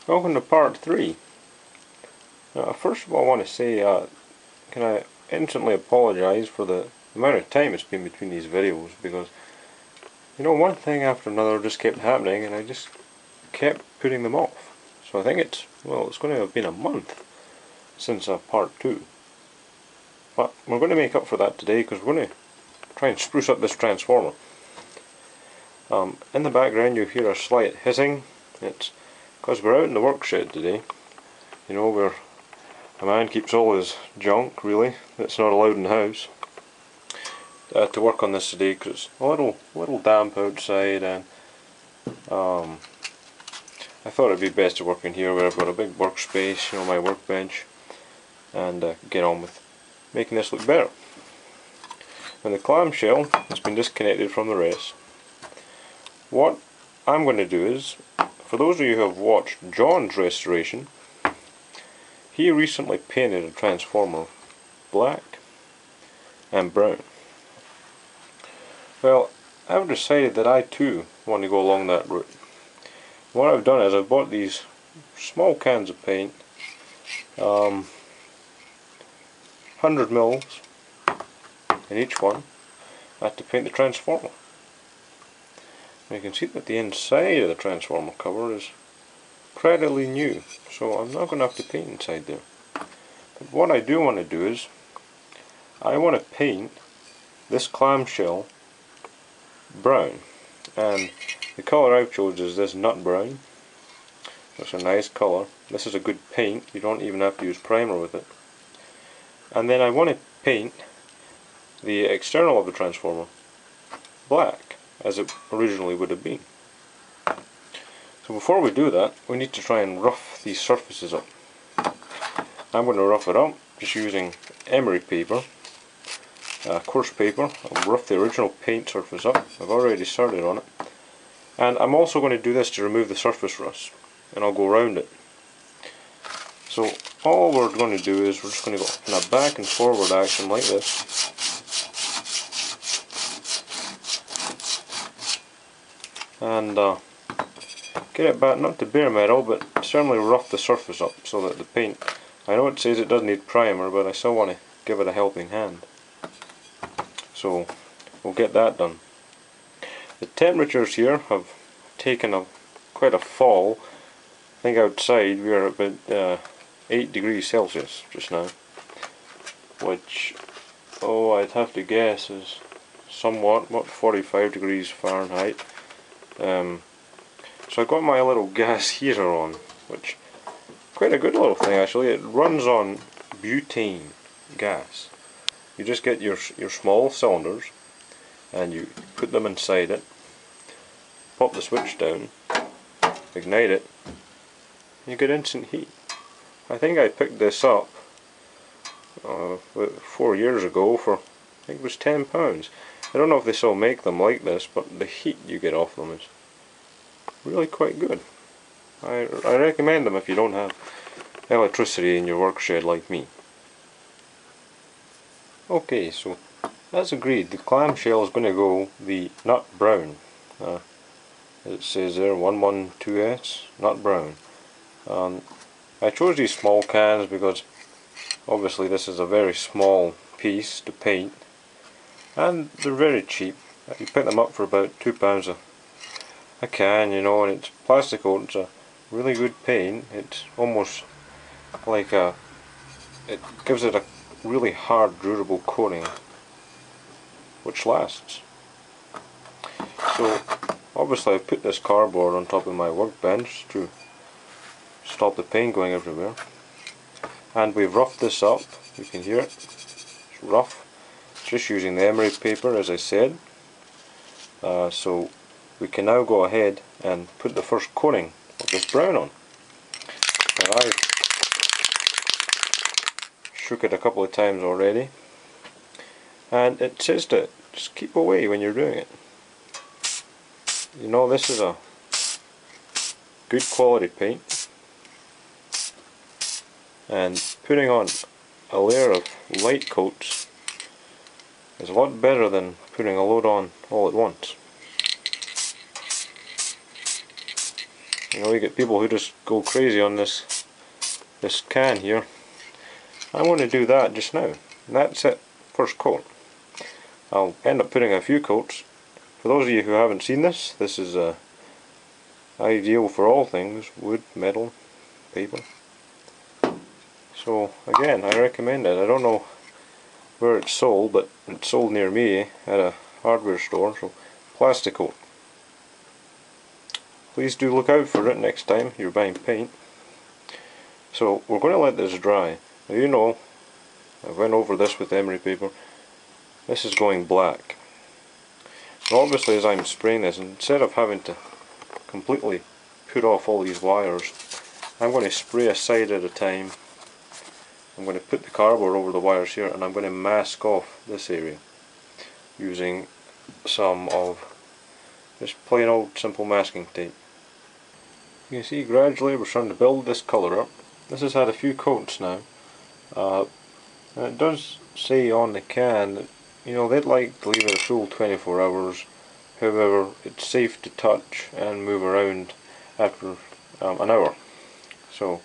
Welcome to part 3. First of all, I want to say, can I instantly apologise for the amount of time it's been between these videos, because, you know, one thing after another just kept happening and I just kept putting them off. So I think it's going to have been a month since part 2. But we're going to make up for that today, because we're going to try and spruce up this transformer. In the background you hear a slight hissing. It's because we're out in the workshed today, you know, where a man keeps all his junk, really, that's not allowed in the house, to work on this today, because it's a little damp outside, and I thought it'd be best to work in here where I've got a big workspace, you know, my workbench, and get on with making this look better. And the clamshell has been disconnected from the rest. What I'm going to do is, for those of you who have watched John's restoration, he recently painted a transformer black and brown. Well, I've decided that I too want to go along that route. What I've done is I've bought these small cans of paint, 100 mils in each one, to paint the transformer. And you can see that the inside of the transformer cover is incredibly new, so I'm not going to have to paint inside there. But what I do want to do is, I want to paint this clamshell brown, and the colour I've chosen is this nut brown. It's a nice colour. This is a good paint, you don't even have to use primer with it. And then I want to paint the external of the transformer black, as it originally would have been. So before we do that, we need to try and rough these surfaces up. I'm going to rough it up just using emery paper, coarse paper. I'll rough the original paint surface up. I've already started on it. And I'm also going to do this to remove the surface rust, and I'll go around it. So all we're going to do is we're just going to go in a back and forward action like this. And get it back, not to bare metal, but certainly rough the surface up so that the paint, I know it says it doesn't need primer, but I still want to give it a helping hand. So we'll get that done. The temperatures here have taken quite a fall. I think outside we are at about 8 degrees Celsius just now, which, I'd have to guess is somewhat, 45 degrees Fahrenheit. So I've got my little gas heater on, which quite a good little thing actually. It runs on butane gas. You just get your small cylinders and you put them inside it, pop the switch down, ignite it, and you get instant heat. I think I picked this up 4 years ago for, I think it was £10. I don't know if they still make them like this, but the heat you get off them is really quite good. I recommend them if you don't have electricity in your workshed like me. Okay, so as agreed, the clamshell is going to go the nut brown. It says there 112S, nut brown. I chose these small cans because obviously this is a very small piece to paint, and they're very cheap. You pick them up for about £2 a can, you know, and it's plastic coat. It's a really good paint. It's almost like it gives it a really hard, durable coating which lasts. So obviously I put this cardboard on top of my workbench to stop the paint going everywhere, and we've roughed this up. You can hear it. It's rough. Just using the emery paper, as I said. So we can now go ahead and put the first coating of this brown on. And I've shook it a couple of times already, and it says to just keep away when you're doing it. You know, this is a good quality paint, and putting on a layer of light coats is a lot better than putting a load on all at once. You know, you get people who just go crazy on this can here. I'm going to do that just now. And that's it, first coat. I'll end up putting a few coats. For those of you who haven't seen this, this is ideal for all things, wood, metal, paper. So again, I recommend it. I don't know where it's sold, but it's sold near me at a hardware store, so Plasticoat. Please do look out for it next time you're buying paint. So we're going to let this dry. Now you know, I went over this with emery paper, this is going black. And obviously as I'm spraying this, instead of having to completely put off all these wires, I'm going to spray a side at a time. I'm going to put the cardboard over the wires here, and I'm going to mask off this area using some of just plain old simple masking tape. You can see gradually we're starting to build this colour up. This has had a few coats now, and it does say on the can that, you know, they'd like to leave it a full 24 hours. However, it's safe to touch and move around after an hour. So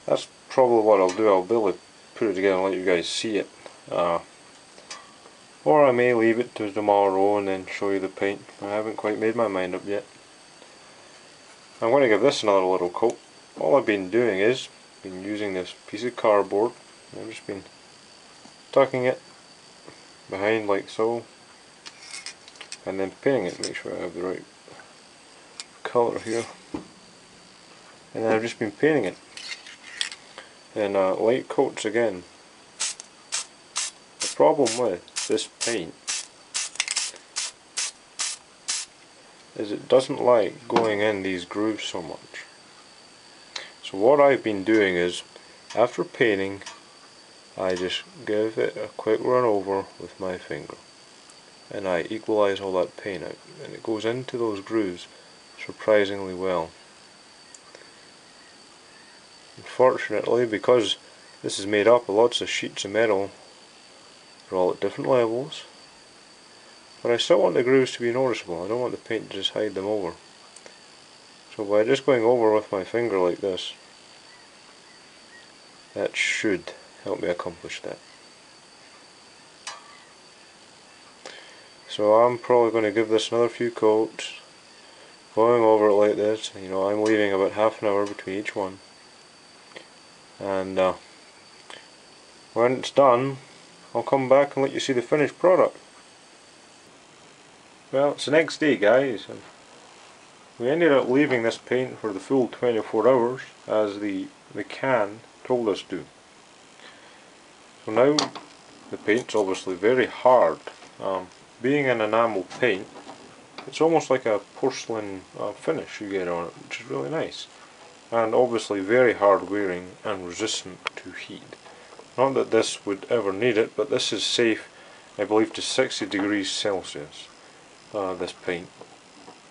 that's probably what I'll do. I'll be able to put it together and let you guys see it. Or I may leave it to tomorrow and then show you the paint. I haven't quite made my mind up yet. I'm going to give this another little coat. All I've been doing is using this piece of cardboard. I've just been tucking it behind like so, and then painting it. Make sure I have the right colour here. And then I've just been painting it in light coats again. The problem with this paint is it doesn't like going in these grooves so much. So what I've been doing is, after painting, I just give it a quick run over with my finger and I equalise all that paint out, and it goes into those grooves surprisingly well. Unfortunately, because this is made up of lots of sheets of metal, they're all at different levels, but I still want the grooves to be noticeable. I don't want the paint to just hide them over. So by just going over with my finger like this, that should help me accomplish that. So I'm probably going to give this another few coats, going over it like this. You know, I'm leaving about half an hour between each one. And when it's done, I'll come back and let you see the finished product. Well, it's the next day, guys, and we ended up leaving this paint for the full 24 hours as the can told us to. So now the paint's obviously very hard. Being an enamel paint, it's almost like a porcelain finish you get on it, which is really nice. And obviously very hard wearing and resistant to heat. Not that this would ever need it, but this is safe, I believe, to 60 degrees Celsius, this paint.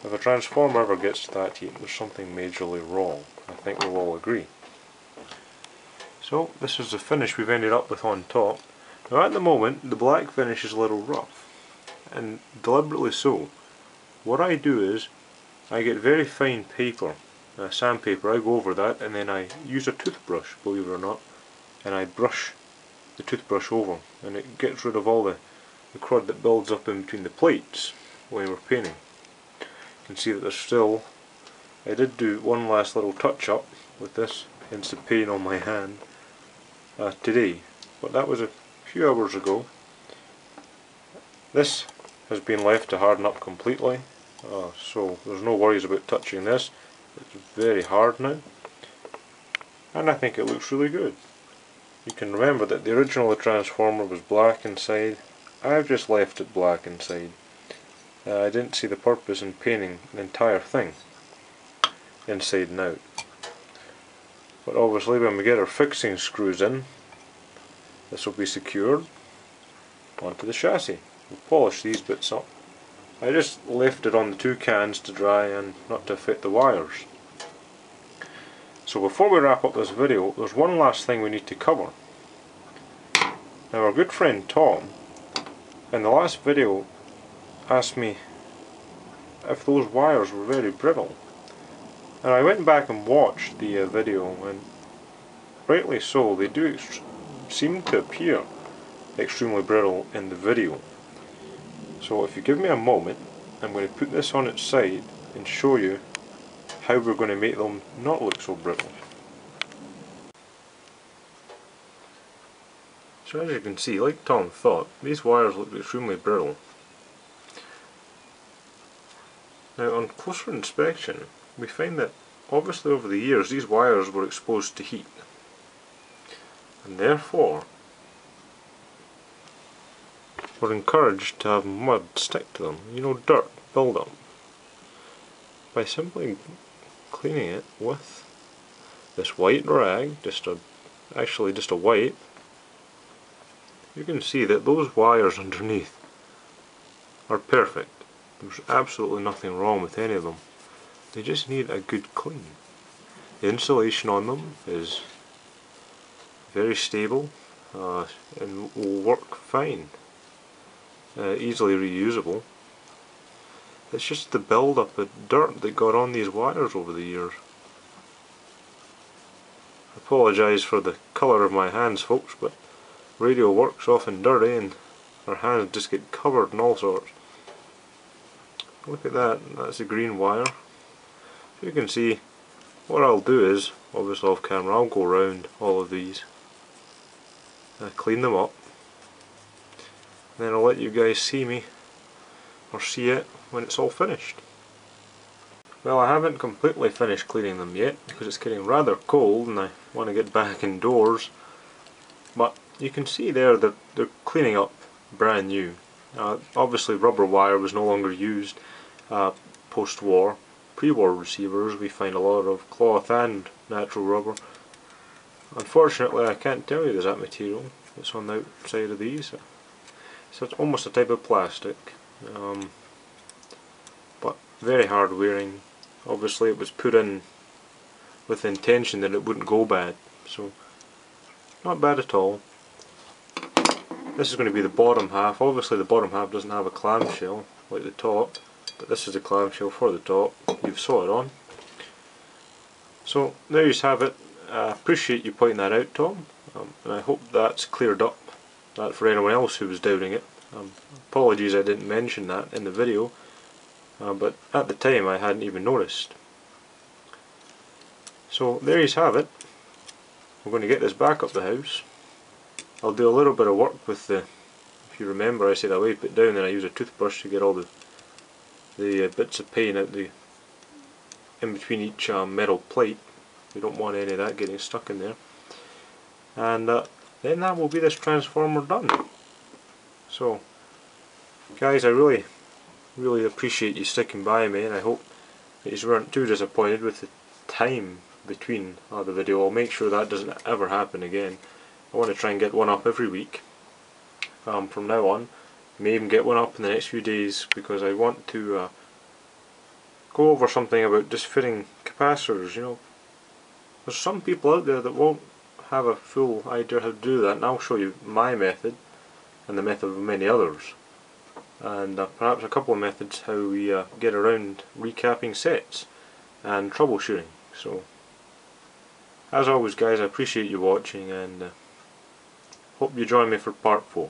If a transformer ever gets to that heat, there's something majorly wrong. I think we'll all agree. So this is the finish we've ended up with on top. Now at the moment, the black finish is a little rough, and deliberately so. What I do is, I get very fine paper, sandpaper, I go over that, and then I use a toothbrush, believe it or not, and I brush the toothbrush over, and it gets rid of all the crud that builds up in between the plates when we're painting. You can see that there's still, I did do one last little touch up with this, hence the pain on my hand today, but that was a few hours ago. This has been left to harden up completely, so there's no worries about touching this. It's very hard now, and I think it looks really good. You can remember that the original transformer was black inside. I've just left it black inside. I didn't see the purpose in painting the entire thing inside and out. But obviously when we get our fixing screws in, this will be secured onto the chassis. We'll polish these bits up. I just left it on the two cans to dry and not to affect the wires. So before we wrap up this video, there's one last thing we need to cover. Now our good friend Tom, in the last video, asked me if those wires were very brittle. And I went back and watched the video, and rightly so, they do seem to appear extremely brittle in the video. So if you give me a moment, I'm going to put this on its side and show you how we're going to make them not look so brittle. So as you can see, like Tom thought, these wires look extremely brittle. Now on closer inspection, we find that obviously over the years these wires were exposed to heat, and therefore we're encouraged to have mud stick to them, dirt build up. By simply cleaning it with this white rag, actually just a white, you can see that those wires underneath are perfect. There's absolutely nothing wrong with any of them. They just need a good clean. The insulation on them is very stable and will work fine. Easily reusable. It's just the build-up of dirt that got on these wires over the years. I apologise for the colour of my hands, folks, but radio work's often dirty and our hands just get covered in all sorts. Look at that, that's a green wire. So you can see, what I'll do is, obviously off camera, I'll go around all of these, clean them up, and then I'll let you guys see me, or see it, when it's all finished. Well, I haven't completely finished cleaning them yet, because it's getting rather cold and I want to get back indoors, but you can see there that they're cleaning up brand new. Obviously rubber wire was no longer used post-war. Pre-war receivers we find a lot of cloth and natural rubber. Unfortunately I can't tell you there's that material that's on the outside of these. So it's almost a type of plastic, but very hard wearing. Obviously it was put in with the intention that it wouldn't go bad, so not bad at all. This is going to be the bottom half. Obviously the bottom half doesn't have a clamshell like the top, but this is the clamshell for the top. You've saw it on. So there you have it. I appreciate you pointing that out, Tom, and I hope that's cleared up that for anyone else who was doubting it. Apologies I didn't mention that in the video, but at the time I hadn't even noticed. So there you have it. We're going to get this back up the house. I'll do a little bit of work with the, if you remember I said I wipe it down and I use a toothbrush to get all the bits of paint out in between each metal plate. We don't want any of that getting stuck in there. And then that will be this transformer done. So guys, I really appreciate you sticking by me, and I hope that you weren't too disappointed with the time between the video. I'll make sure that doesn't ever happen again. I want to try and get one up every week from now on. May even get one up in the next few days, because I want to go over something about just fitting capacitors. There's some people out there that won't have a full idea how to do that, and I'll show you my method and the method of many others, and perhaps a couple of methods how we get around recapping sets and troubleshooting. So as always guys, I appreciate you watching, and hope you join me for part 4.